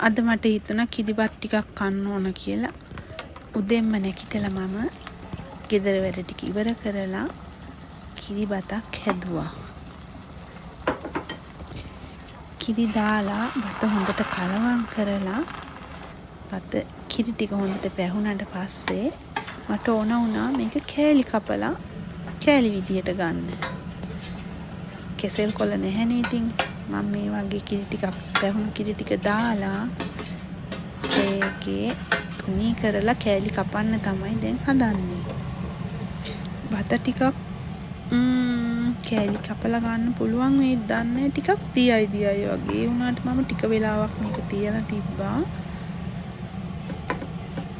අද මට හිතුණා කිරිබත් ටිකක් කන්න ඕන කියලා. උදෙන්ම නැගිටලා මම ගෙදර වැඩ ටික ඉවර කරලා කිරිබතක් හැදුවා. කිරි දාලා බත හොඳට කලවම් කරලා බත කිරි ටික හොඳට පැහුනට පස්සේ මට ඕන වුණා මේක කෑලි කපලා කෑලි විදියට ගන්න. කෙසෙල් කොළ නැහැනේ ඉතින් මම මේ වගේ කිරි ටිකක් පැහුණු කිරි ටික දාලා ඒකේ තුනී කරලා කෑලි කපන්න තමයි දැන් හදන්නේ. බත ටිකක් කෑලි කපලා ගන්න පුළුවන් වෙයිද දන්නේ ටිකක් දියයි වගේ. ඒ වුණාට මම ටික වෙලාවක් මේක තියලා තිබ්බා.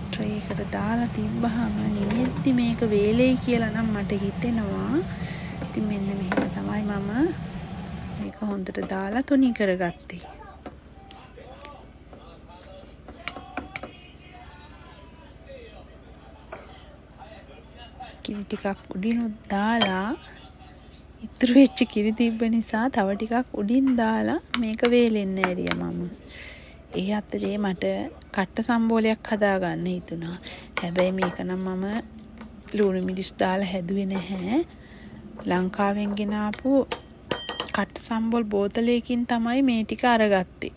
ට්‍රේ එකට දාලා තිබ්බහම නිවෙද්දි මේක වේලෙයි කියලා නම් මට හිතෙනවා. ඉතින් මෙන්න මෙහෙම තමයි මම මේක හොඳට දාලා තුනී කරගත්තේ. කිරි ටිකක් උඩිනුත් දාලා ඉතුරු වෙච්ච කිරි තිබ්බ නිසා තව ටිකක් උඩින් දාලා මේක වේලෙන්න ඇරියා මම. ඒ අතරේ මට කට්ට සම්බෝලයක් හදාගන්න හිතුණා. හැබැයි මේක නම් මම ලුණු මිරිස් දාලා හැදුවේ නැහැ. ලංකාවෙන් ගෙන ආපු කට්ට සම්බෝල් බෝතලයකින් තමයි මේ ටික අරගත්තේ.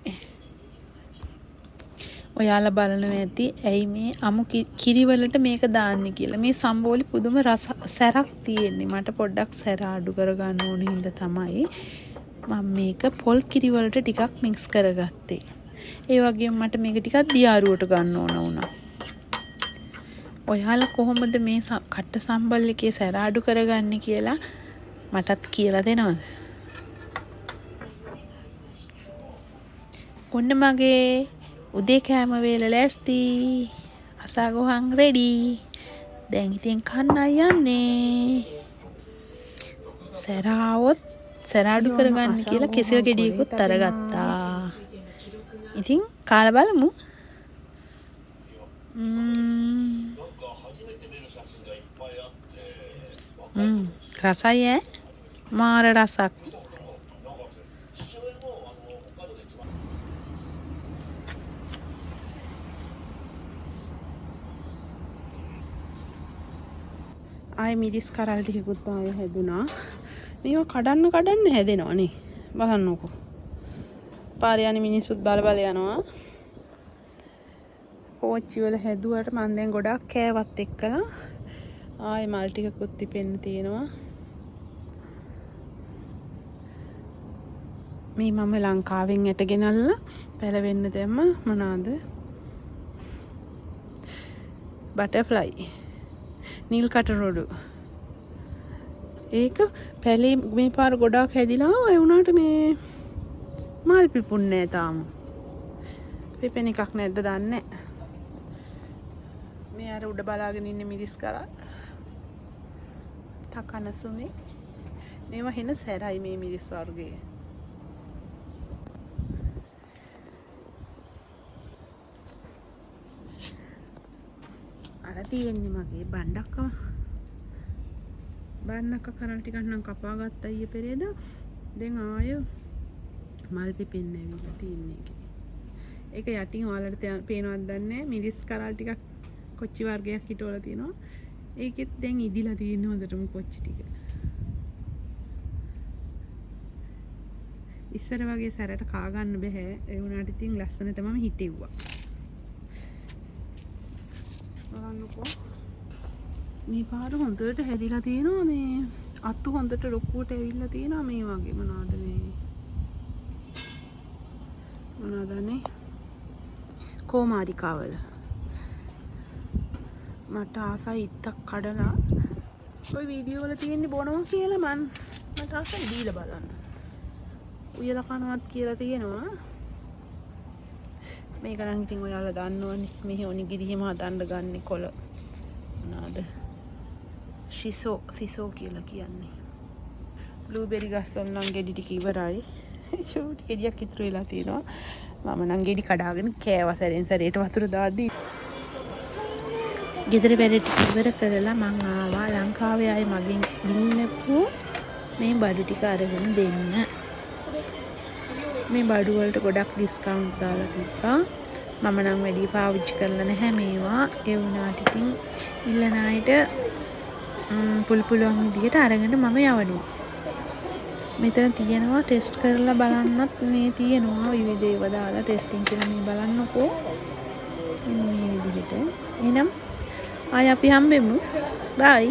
ඔයාලා බලනවා ඇති ඇයි මේ අමු කිරි වලට මේක දාන්නේ කියලා. මේ සම්බෝලි පුදුම සැරක් තියෙන්නේ. මට පොඩ්ඩක් සැර අඩු කරගන්න ඕන හින්දා තමයි මම මේක පොල් කිරි වලට ටිකක් මික්ස් කරගත්තේ. ඒ වගේම මට මේක ටිකක් දියාරුවට ගන්න ඕන වුණා. ඔයාලා කොහොමද මේ කට්ට සම්බල් එකේ සැර අඩු කරගන්නේ කියලා මටත් කියලා දෙනවද? ඔන්න මගේ උදේ කෑම වේල ලෑස්ති. අසාගොහන් රෙඩි. දැන් ඉතින් කන්නයි යන්නේ. සැරාවොත් සැර අඩු කරගන්න කියලා කෙසෙල් ගෙඩියකුත් අරගත්තා. ඉතින් කාලා බලමු. රසයි ඈ. මාර රසක්. ආයේ මිරිස් කරල් ටිකකුත් ආයෙ හැදුනා. මේවා කඩන්න හැදෙනවා නේ. බලන්නකෝ. පාරේ යන මිනිස්සුත් බල යනවා. පෝච්චි වල හැදුවට මම දැන් ගොඩක් කෑවත් එක්කලා ආයේ මල් ටිකකුත් තිපෙන්න තියෙනවා. මේ මම ලංකාවෙන් ඇට ගෙනල්ලා පැලවෙන්න දැම්ම මොනවාද? බටර්ෆ්ලයි. නිල් කටරොඩු. ඒක පැලේ මේ පාර ගොඩක් හැදිලා ඒ වුණාට මේ මල් පිපුන්නේ නැහැ තාම. පිපෙන එකක් නැද්ද දන්නේ. මේ අර උඩ බලාගෙන ඉන්න මිරිස් කරා. තකනසුනේ. මේවා හෙන සැරයි මේ මිරිස් වර්ගයේ. අර තියෙන්නේ මගේ බණ්ඩක්ක කරල් ටිකක් නම් කපා ගත්තා ඊයේ පෙරේද. දැන් ආය මල් පිපෙන්නේ ඇවිල්ලා තියෙන්නේ ඒකේ. ඒක යටින් ඔයාලට පේනවද දන්නේ මිරිස් කරල් ටිකක් කොච්චි වර්ගයක් හිටවලා තියෙනවා. ඒකෙත් දැන් ඉදිලා තියෙන හොඳටම කොච්චි ටික. ඉස්සර වගේ සැරට කා ගන්න බෑ. ඒ වුණාට ඉතින් ලස්සනට මම හිටෙව්වා. බලන්නකෝ. මේ පාර හොඳට හැදිලා තියෙනවා. මේ අතු හොඳට ලොකුවට ඇවිල්ලා තියෙනවා. මේ වගේ මොනවාද නේ කොමාරිකාවල මට ආසයි ඉත්තක් කඩලා ඔය වීඩියෝ වල තියෙන්නේ බොනවා කියලා මට ආසයි දීලා බලන්න. උයලා කනවත් කියලා තියෙනවා. මේක නම් ඉතින් ඔයාලා දන්නවනේ. මෙහි ඔනිගිරි හිම හදන්න ගන්න කොළ මොනවාද? සිසෝ කියලා කියන්නේ. බ්ලූබෙරි ගස්වල නම් ගෙඩි ටික ඉවරයි. චූටි ගෙඩියක් ඉතුරු වෙලා තියෙනවා. මම නම් ගෙඩි කඩාගෙන කෑවා සැරෙන් සැරේට වතුර දාද්දි. ගෙදර වැඩ ටික ඉවර කරලා මං ආවා ලංකාවේ ආයේ මගෙන් ඉන්නපු මේ බඩු ටික අරගෙන දෙන්න. මේ බඩු වලට ගොඩක් ඩිස්කවුන්ට් දාලා තිබ්බා. මම නම් වැඩි පාවිච්චි කරලා නැහැ මේවා. ඒ වුණාට ඉතින් ඉල්ලන අයට පුළුවන් විදිහට අරගෙන මම යවනවා. මෙතන තියෙනවා ටෙස්ට් කරලා බලන්නත් මේ තියෙනවා විවිධ ඒවා දාලා ටෙස්ටිං කියලා මේ බලන්නකෝ. මේ විදිහට. එහෙනම් ආයි අපි හම්බෙමු. බයි.